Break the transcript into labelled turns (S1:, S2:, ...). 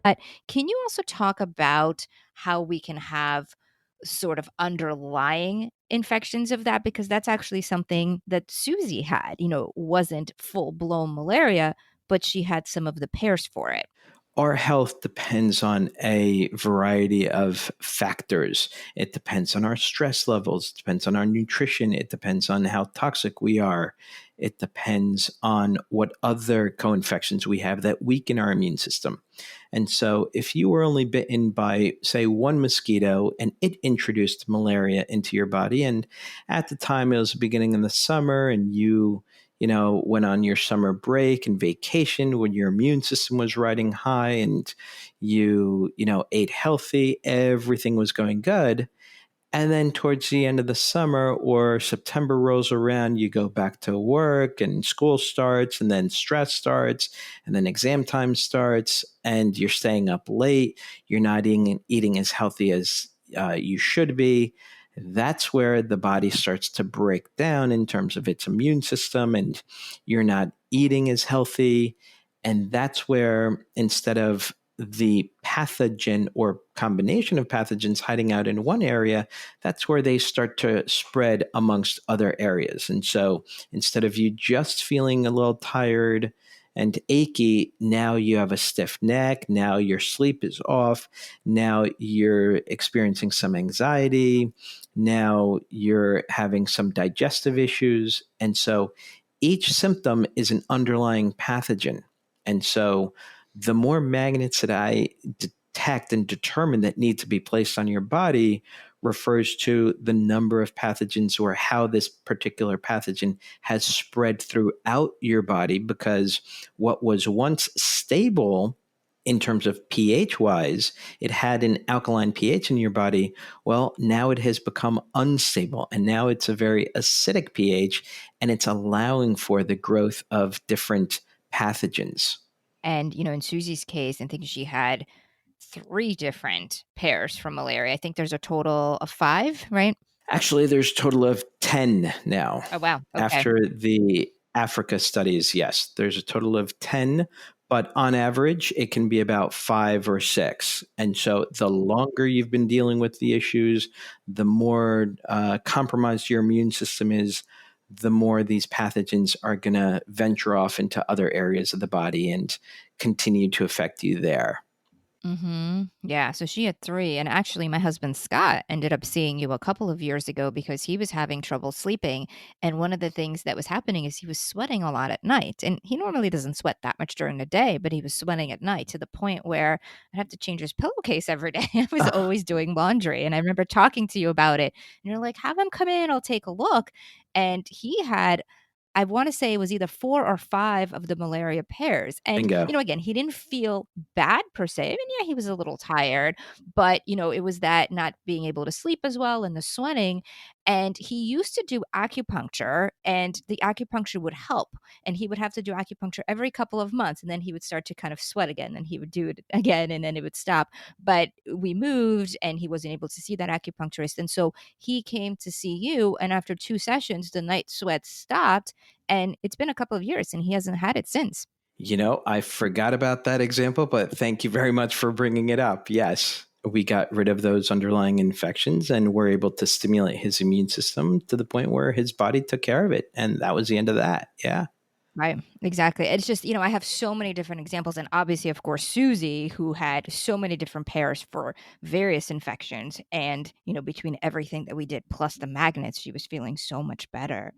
S1: But can you also talk about how we can have sort of underlying infections of that? Because that's actually something that Susie had, wasn't full blown malaria, but she had some of the pairs for it.
S2: Our health depends on a variety of factors. It depends on our stress levels, it depends on our nutrition, it depends on how toxic we are. It depends on what other co-infections we have that weaken our immune system. And so if you were only bitten by, say, one mosquito and it introduced malaria into your body, and at the time it was the beginning of the summer and you went on your summer break and vacation when your immune system was riding high and you ate healthy, everything was going good. And then towards the end of the summer or September rolls around, you go back to work and school starts, and then stress starts, and then exam time starts, and you're staying up late. You're not eating as healthy as you should be. That's where the body starts to break down in terms of its immune system, and you're not eating as healthy. And that's where instead of the pathogen or combination of pathogens hiding out in one area, that's where they start to spread amongst other areas. And so instead of you just feeling a little tired and achy, now you have a stiff neck. Now your sleep is off. Now you're experiencing some anxiety. Now you're having some digestive issues. And so each symptom is an underlying pathogen. And so the more magnets that I detect and determine that need to be placed on your body refers to the number of pathogens or how this particular pathogen has spread throughout your body, because what was once stable in terms of pH wise, it had an alkaline pH in your body. Well, now it has become unstable and now it's a very acidic pH, and it's allowing for the growth of different pathogens.
S1: And, in Susie's case, I think she had 3 different pairs from malaria. I think there's a total of 5, right?
S2: Actually, there's a total of 10 now.
S1: Oh, wow. Okay.
S2: After the Africa studies, yes, there's a total of 10, but on average, it can be about 5 or 6. And so the longer you've been dealing with the issues, the more compromised your immune system is, the more these pathogens are going to venture off into other areas of the body and continue to affect you there.
S1: Mhm. Yeah, so she had 3, and actually my husband Scott ended up seeing you a couple of years ago because he was having trouble sleeping, and one of the things that was happening is he was sweating a lot at night, and he normally doesn't sweat that much during the day, but he was sweating at night to the point where I'd have to change his pillowcase every day. I was always doing laundry, and I remember talking to you about it, and you're like, "Have him come in, I'll take a look," and he had I wanna say it was either 4 or 5 of the malaria pairs, and,
S2: Bingo.
S1: again, he didn't feel bad per se, and yeah, he was a little tired, but, it was that not being able to sleep as well and the sweating, and he used to do acupuncture, and the acupuncture would help, and he would have to do acupuncture every couple of months, and then he would start to kind of sweat again, and he would do it again, and then it would stop, but we moved, and he wasn't able to see that acupuncturist, and so he came to see you, and after 2 sessions, the night sweats stopped, and it's been a couple of years, and he hasn't had it since.
S2: I forgot about that example, but thank you very much for bringing it up. Yes, we got rid of those underlying infections and were able to stimulate his immune system to the point where his body took care of it. And that was the end of that. Yeah.
S1: Right, exactly. It's just, I have so many different examples, and obviously, of course, Susie, who had so many different pairs for various infections, and, between everything that we did plus the magnets, she was feeling so much better.